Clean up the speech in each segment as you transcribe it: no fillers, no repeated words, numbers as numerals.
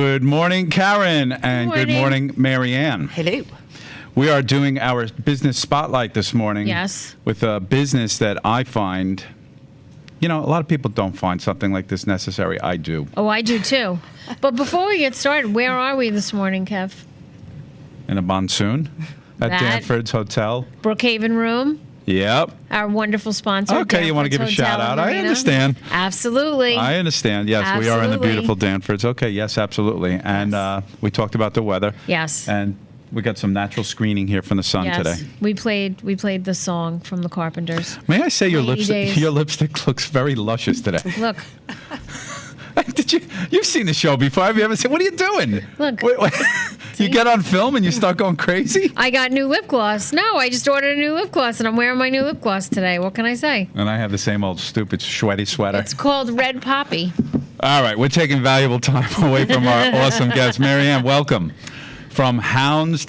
Good morning, Karen, and good morning, Marianne. Hello. We are doing our business spotlight this morning. Yes. With a business that I find, a lot of people don't find something like this necessary. I do. Oh, I do too. But before we get started, where are we this morning, Kev? In a monsoon at That- Danford's Hotel. Brookhaven Room, Yep. our wonderful sponsor. Okay, you want to give a Danford's shout Hotel out? and I Marina. understand. Absolutely. I understand. Yes, we are in the Absolutely. beautiful Danfords. Okay, yes, absolutely. And we talked about the weather. Yes. And we got some natural screening here from the sun Yes. today. We played the song from the Carpenters. May I say your Rainy days. lipstick looks very luscious today. Look, You've seen the show before. Have you ever seen? What are you doing? Look. Wait. You get on film and you start going crazy? I got new lip gloss. No, I just ordered a new lip gloss, and I'm wearing my new lip gloss today. What can I say? And I have the same old stupid sweaty sweater. It's called Red Poppy. All right, we're taking valuable time away from our awesome guest. Marianne, welcome. From Hounds,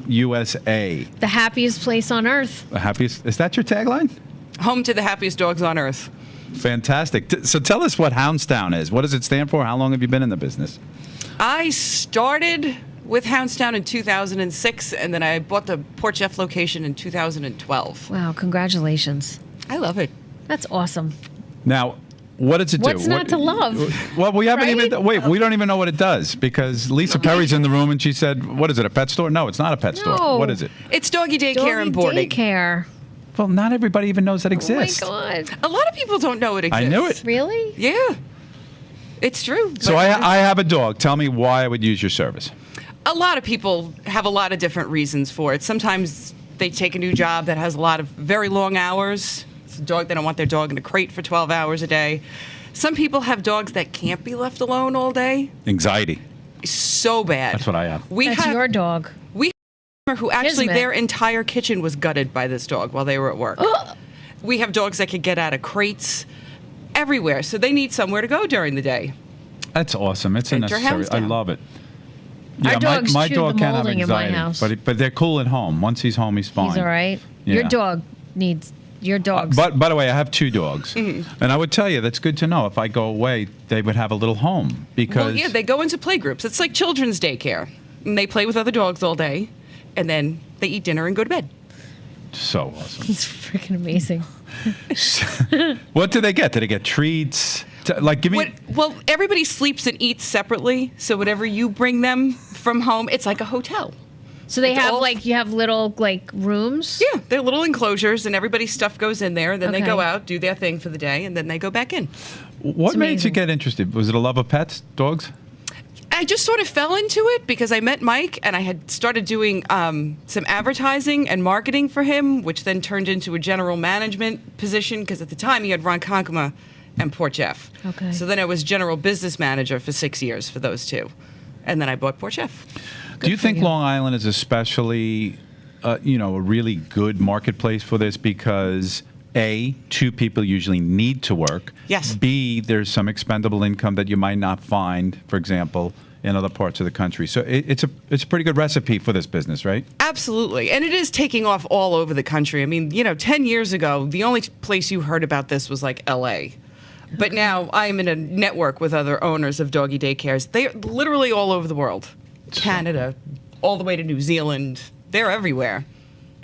USA. The happiest place on earth. The happiest. Is that your tagline? Home to the happiest dogs on earth. Fantastic. So tell us what Houndstown is. What does it stand for? How long have you been in the business? I started with Houndstown in 2006, and then I bought the Port Jeff location in 2012. Wow, congratulations. I love it. That's awesome. Now, what does it do? What's not to love? Well, we haven't Right? even. Wait, we don't even know what it does because Lisa Perry's in the room and she said, "What is it? A pet store?" No, it's not a pet store. No. What is it? It's doggy daycare and Doggy boarding. daycare. Well, not everybody even knows that exists. Oh my God. A lot of people don't know it exists. I knew it. Really? Yeah. It's true. So but I have a dog. Tell me why I would use your service. a lot of people have a lot of different reasons for it. Sometimes they take a new job that has a lot of very long hours. It's a dog, they don't want their dog in a crate for 12 hours a day. Some people have dogs that can't be left alone all day. Anxiety. So bad. That's what I have. We That's have your dog. who actually Kismet. their entire kitchen was gutted by this dog while they were at work. We have dogs that could get out of crates everywhere, so they need somewhere to go during the day. That's awesome. It's a Enter necessary. I Houndstown. love it. Our dogs my chew dog the can have molding in my anxiety, house. but they're cool at home. Once he's home, he's fine. He's all right. Yeah. Your dog needs your dog's. But by the way, I have two dogs, Mm-hmm. and I would tell you that's good to know. If I go away, they would have a little home because Well, yeah, they go into play groups. It's like children's daycare. And they play with other dogs all day, and then they eat dinner and go to bed. so awesome. It's freaking amazing. What do they get? Do they get treats? Like, give me. Well, everybody sleeps and eats separately, so whatever you bring them from home, it's like a hotel. So they It's have all- you have little rooms. Yeah, they're little enclosures, and everybody's stuff goes in there. Then they Okay. go out, do their thing for the day, and then they go back in. What It's made you amazing. get interested? Was it a love of pets, dogs? I just sort of fell into it because I met Mike, and I had started doing some advertising and marketing for him, which then turned into a general management position because at the time he had Ronkonkoma and Port Jeff. Okay. So then I was general business manager for 6 years for those two. And then I bought Port Jeff. Do you for think you. Long Island is especially, a really good marketplace for this because A, two people usually need to work. Yes. B, there's some expendable income that you might not find, for example, in other parts of the country. So it's a pretty good recipe for this business, right? Absolutely. And it is taking off all over the country. I mean, 10 years ago, the only place you heard about this was like LA. But now I'm in a network with other owners of doggy daycares. They're literally all over the world. Canada, all the way to New Zealand. They're everywhere.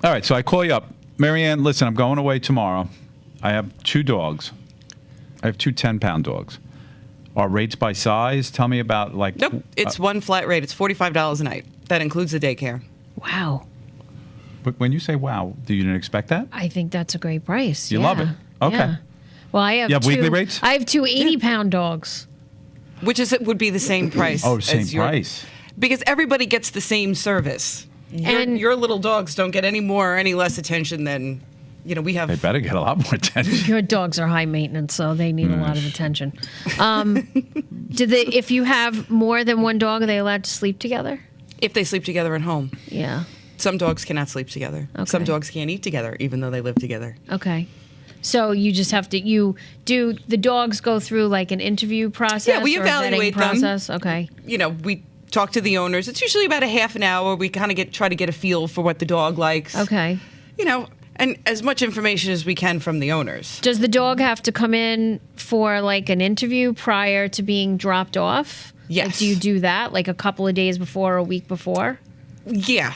All right, so I call you up. Marianne, listen, I'm going away tomorrow. I have two dogs. I have two 10-pound dogs. Are rates by size? Tell me about Nope. It's one flat rate. It's $45 a night. That includes the daycare. Wow. But when you say wow, do you didn't expect that? I think that's a great price. You love it. Okay. Yeah. Well, I have You have two, weekly rates? I have two 80-pound dogs. Which would be the same price. Oh, same as your- price. Because everybody gets the same service. And- Your little dogs don't get any more or any less attention than, we have. They better get a lot more attention. Your dogs are high maintenance, so they need a lot of attention. If you have more than one dog, are they allowed to sleep together? If they sleep together at home. Yeah. Some dogs cannot sleep together. Some Okay. dogs can't eat together, even though they live together. Okay. So you just have to the dogs go through like an interview process? Yeah, we or evaluate vetting them. process? Okay. We talk to the owners. It's usually about a half an hour. We kind of try to get a feel for what the dog likes. Okay. And as much information as we can from the owners. Does the dog have to come in for like an interview prior to being dropped off? Yes. Like, do you do that like a couple of days before or a week before? Yeah,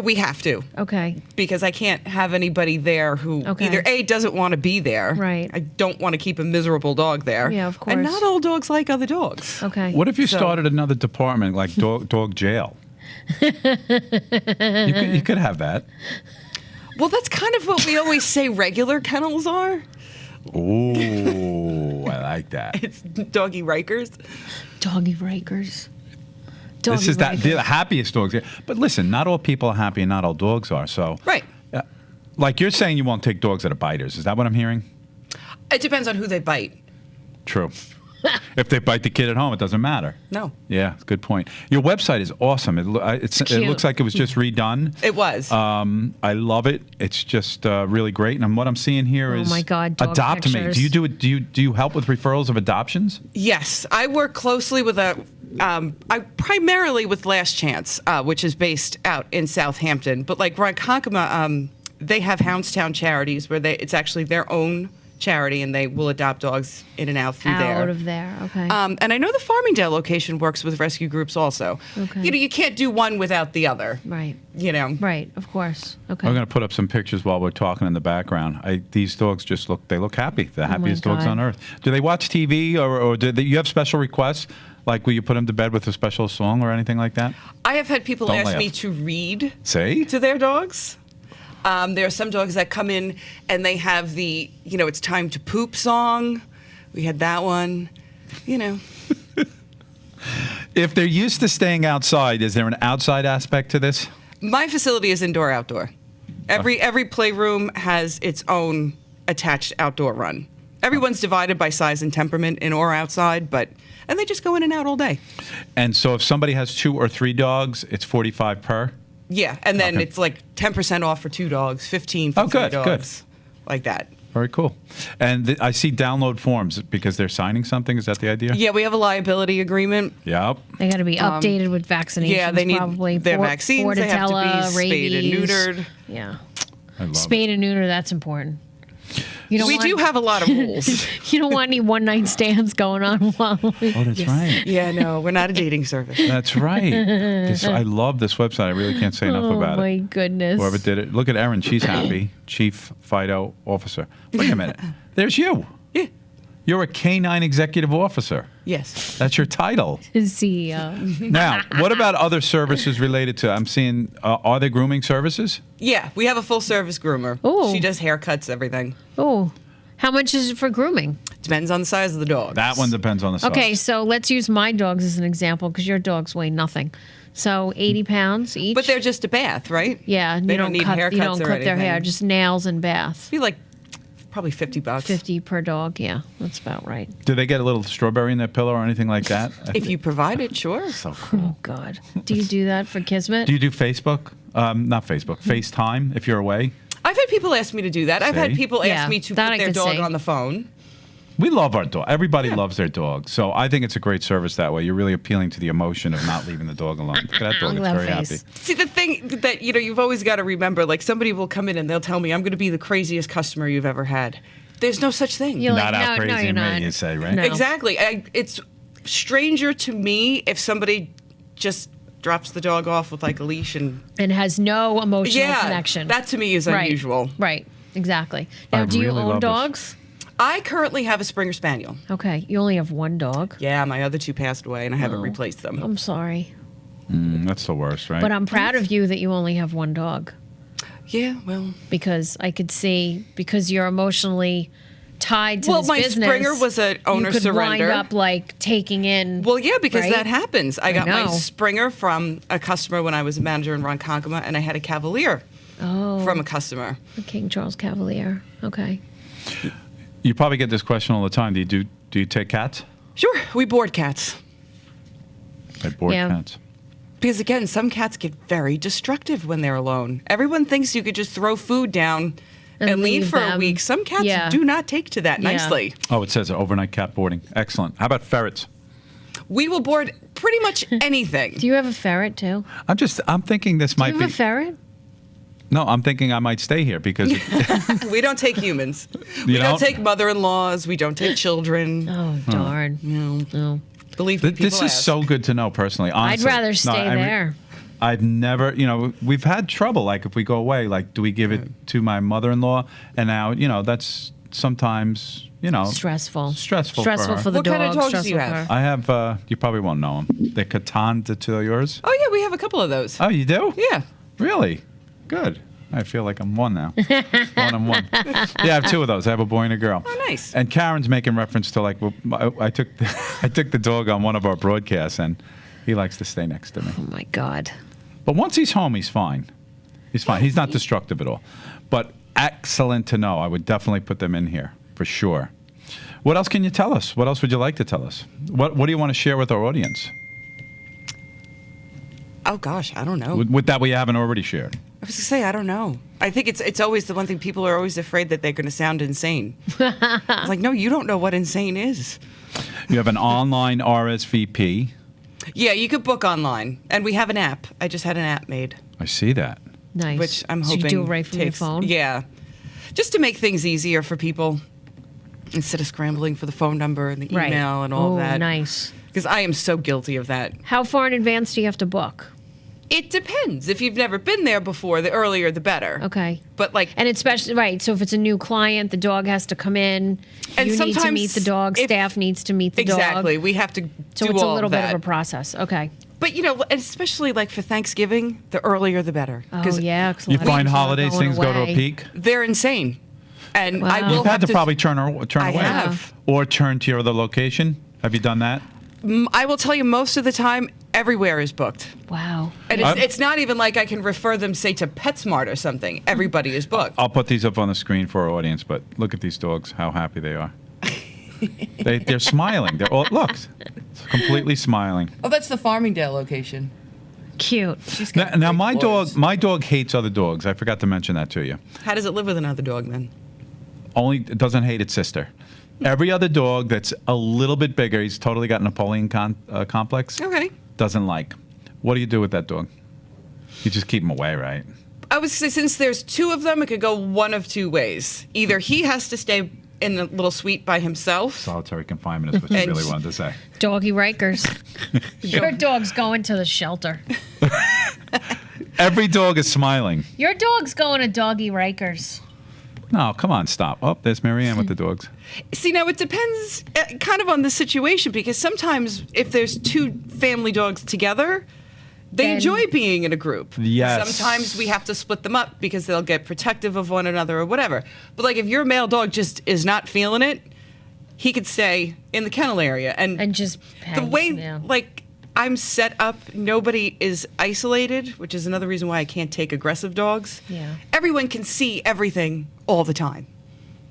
we have to. Okay. Because I can't have anybody there who Okay. either A, doesn't want to be there. Right. I don't want to keep a miserable dog there. Yeah, of course. And not all dogs like other dogs. Okay. What if you So- started another department like dog jail? You could have that. Well, that's kind of what we always say regular kennels are. Ooh, I like that. It's doggy Rikers. Doggy Rikers. This is Doggy the Rikers. happiest dogs. But listen, not all people are happy and not all dogs are. So, Right. like you're saying, you won't take dogs that are biters. Is that what I'm hearing? It depends on who they bite. True. If they bite the kid at home, it doesn't matter. No. Yeah, good point. Your website is awesome. It cute. looks like it was just redone. It was. I love it. It's just really great. And what I'm seeing here Oh is my God, dog Adopt Me. pictures. Do you do it? Do you help with referrals of adoptions? Yes, I work closely with I primarily with Last Chance, which is based out in Southampton. But like Ronkonkoma, they have Houndstown Charities where it's actually their own charity, and they will adopt dogs in and out through there. Out of there. Okay. And I know the Farmingdale location works with rescue groups also. Okay. You can't do one without the other. right. Right. Of course. Okay. I'm going to put up some pictures while we're talking in the background. These dogs just look happy. The happiest dogs God. on earth. Do they watch TV or do you have special requests? Like, will you put them to bed with a special song or anything like that? I have had people Don't ask laugh. me to read See? to their dogs. There are some dogs that come in and they have the, it's time to poop song. We had that one, If they're used to staying outside, is there an outside aspect to this? My facility is indoor-outdoor. Every playroom has its own attached outdoor run. Everyone's divided by size and temperament, in or outside, and they just go in and out all day. And so if somebody has 2 or 3 dogs, it's $45 per? Yeah, and then Okay. it's like 10% off for 2 dogs, 15 for Oh, 3 good, good. dogs, like that. Very cool. And I see download forms because they're signing something. Is that the idea? Yeah, we have a liability agreement. Yep. They got to be updated with vaccinations. Yeah, they need probably their vaccines. They have to be Bordetella, spayed and rabies. neutered. Yeah. I love Spayed and neuter, that's important. You don't We want, do have a lot of rules. You don't want any one night stands going on while we, Oh, that's right. Yeah, no, we're not a dating service. That's right. I love this website. I really can't say enough oh about my it. goodness. Whoever did it. Look at Erin. She's happy. Chief Fido Officer. Wait a minute. There's you. Yeah. You're a K-9 Executive Officer. Yes. That's your title. CEO. Now, what about other services related to? I'm seeing. Are there grooming services? Yeah, we have a full service groomer. Ooh. She does haircuts, everything. Oh, how much is it for grooming? Depends on the size of the dog. That one depends on the size. Okay, so let's use my dogs as an example because your dogs weigh nothing. So 80 pounds each. But they're just a bath, right? yeah, they you don't need cut, haircuts You don't or cut their hair, anything. just nails and bath. Be like probably $50. 50 per dog. Yeah, that's about right. Do they get a little strawberry in their pillow or anything like that? If you provide it, sure. So cool. Oh God, do you do that for Kismet? Do you do Facebook? Not Facebook. FaceTime if you're away. I've had people ask me to do that. I've had See? people Yeah, ask me to that put I their could dog see. on the phone. We love our dog. Everybody loves their dog. So I think it's a great service that way. You're really appealing to the emotion of not leaving the dog alone. Look at that dog. It's Love very face. happy. See, the thing that, you've always got to remember, like somebody will come in and they'll tell me, I'm going to be the craziest customer you've ever had. There's no such thing. You're Not like, out no, crazy you're me, not. you say, right? No. Exactly. It's stranger to me if somebody just drops the dog off with like a leash and And has no emotional connection. that to me is right. unusual. Right. Exactly. Now, I do you really own love this. dogs? I currently have a Springer Spaniel. Okay, you only have one dog. Yeah, my other 2 passed away and I haven't replaced them. I'm sorry, That's the worst, right? but I'm proud of you that you only have one dog Yeah, well. because I could see because you're emotionally tied to Well, this my business. Springer was a owner you could surrender. wind up like taking in. Well, yeah, because right? that happens. I got my know. Springer from a customer when I was a manager in Ronkonkoma, and I had a Cavalier from a customer. the King Charles Cavalier. Okay. You probably get this question all the time. Do you take cats? Sure, we board cats. I board Yeah. cats. Because again, some cats get very destructive when they're alone. Everyone thinks you could just throw food down and leave leave for a them. week. Some cats Yeah. do not take to that Yeah. nicely. Oh, it says overnight cat boarding. Excellent. How about ferrets? We will board pretty much anything. Do you have a ferret too? I'm thinking this Do might you be. have a ferret? No, I'm thinking I might stay here because We don't take humans. We don't take mother-in-laws. We don't take children. Oh, darn. No. Believe me, people this is ask. so good to know personally. Honestly. I'd rather stay there. I've never, we've had trouble. Like if we go away, like do we give it to my mother-in-law? And now, that's sometimes, Stressful. Stressful for the What kind of dog, dogs do you stressful have? for her. I have. You probably won't know them. They're Catan to yours. Oh, yeah, we have a couple of those. Oh, you do? Yeah. Really? Good. I feel like I'm one now. 1 and 1. Yeah, I have 2 of those. I have a boy and a girl. Oh, nice. And Karen's making reference to like, I took the dog on one of our broadcasts, and he likes to stay next to me. Oh, my God. But once he's home, he's fine. He's fine. He's not destructive at all. But excellent to know. I would definitely put them in here for sure. What else can you tell us? What else would you like to tell us? What do you want to share with our audience? Oh, gosh, I don't know. With that we haven't already shared. I was going to say, I don't know. I think it's always the one thing people are always afraid that they're going to sound insane. It's like, no, you don't know what insane is. You have an online RSVP. Yeah, you could book online. And we have an app. I just had an app made. I see that. Nice. Which I'm So hoping you do it right from your takes- phone? Yeah. Just to make things easier for people instead of scrambling for the phone number and the Right. email and all Oh, that. nice. Because I am so guilty of that. How far in advance do you have to book? It depends. If you've never been there before, the earlier the better. Okay. But like, And especially, right, so if it's a new client, the dog has to come in. And you need to sometimes meet the dog. if- Staff needs to meet the dog. exactly, we have to So do it's a all little of bit that. of a process. Okay. But especially like for Thanksgiving, the earlier the better. Oh, yeah. 'cause a You lot of find people are holidays going things go to a away. peak? They're insane. And Wow. I will You've had have to probably turn I away. have. Or turn to your other location. Have you done that? I will tell you, most of the time, everywhere is booked. Wow. And I'm- it's not even like I can refer them, say, to PetSmart or something. Everybody is booked. I'll put these up on the screen for our audience, but look at these dogs, how happy they are. They're smiling. They're all, look, completely smiling. Oh, that's the Farmingdale location. Cute. Now my dog hates other dogs. I forgot to mention that to you. How does it live with another dog then? Only it doesn't hate its sister. Every other dog that's a little bit bigger, he's totally got Napoleon complex. Okay. Doesn't like. What do you do with that dog? You just keep him away, right? I would say since there's 2 of them, it could go one of 2 ways. Either he has to stay in the little suite by himself. Solitary confinement is what you And- really wanted to say. Doggy Rikers. Your dog's going to the shelter. Every dog is smiling. Your dog's going to Doggy Rikers. No, come on, stop. Oh, there's Marianne with the dogs. See, now it depends kind of on the situation because sometimes if there's 2 family dogs together, they Then- enjoy being in a group. Yes. Sometimes we have to split them up because they'll get protective of one another or whatever. But like if your male dog just is not feeling it, he could stay in the kennel area. And just the hang, way yeah. like I'm set up, nobody is isolated, which is another reason why I can't take aggressive dogs. Yeah. Everyone can see everything all the time.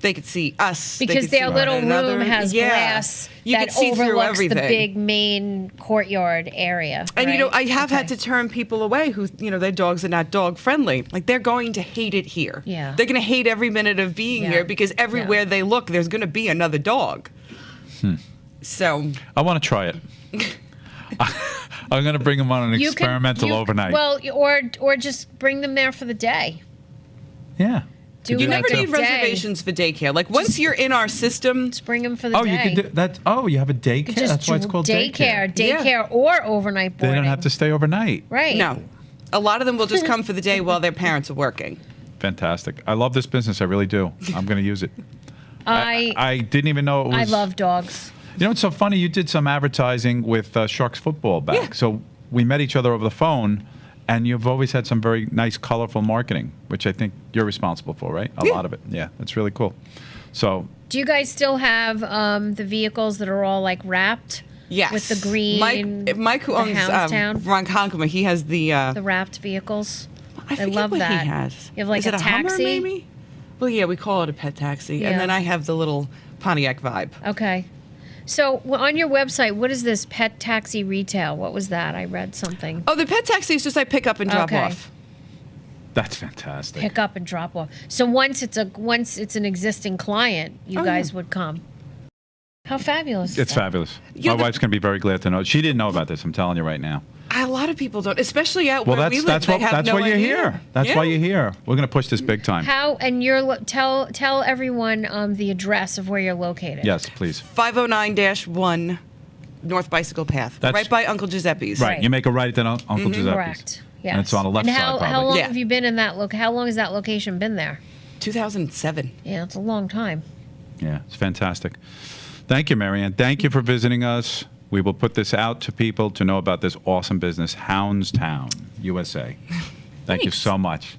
They could see us. they Because could see their one little another. room has Yeah. glass You that can see through overlooks everything. the big main courtyard area. And right? I have had Okay. to turn people away who, their dogs are not dog friendly. Like they're going to hate it here. Yeah. They're going to hate every minute of being Yeah. here because everywhere Yeah. they look, there's going to be another dog. So I want to try it. I'm going to bring them on an You can- experimental you- overnight. Well, or just bring them there for the day. yeah. Do Could you that never too? need reservations for daycare. Like once you're in our system, Just bring them for the Oh, day. you can do that. Oh, you have a daycare. Just That's why it's called daycare. daycare or overnight They boarding. don't have to stay overnight. Right. no. A lot of them will just come for the day while their parents are working. Fantastic. I love this business. I really do. I'm going to use it. I I didn't even know it was. I love dogs. You know, it's so funny. You did some advertising with Sharks football back. Yeah. So we met each other over the phone, and you've always had some very nice, colorful marketing, which I think you're responsible for, right? A Yeah. lot of it. Yeah, that's really cool. So Do you guys still have the vehicles that are all like wrapped? Yes. With the green. Mike who the owns Houndstown? Ronkonkoma, he has the wrapped vehicles. I forget love what that. he has. You have like Is a it Hummer, taxi? maybe? Well, yeah, we call it a pet taxi. Yeah. And then I have the little Pontiac Vibe. Okay. So on your website, what is this pet taxi retail? What was that? I read something. Oh, the pet taxi is just I pick up and drop Okay. off. that's fantastic. Pick up and drop off. So once it's an existing client, you Oh, guys yeah. would come. How fabulous! is It's that? fabulous. You My know, wife's going to be very glad to know. She didn't know about this. I'm telling you right now. A lot of people don't, especially out Well, where we live. They have that's no why you're idea. here. That's Yeah. why you're here. We're going to push this big time. How and tell everyone the address of where you're located. Yes, please. 509-1 North Bicycle Path, That's- right by Uncle Giuseppe's. Right. Right. You make a right at Uncle Giuseppe's. Correct. Yes. And it's on the left and side, how probably. long Yeah. have you been in that How long has that location been there? 2007. Yeah, it's a long time. Yeah, it's fantastic. Thank you, Marianne. Thank you for visiting us. We will put this out to people to know about this awesome business, Hounds Town, USA. Thank you so much.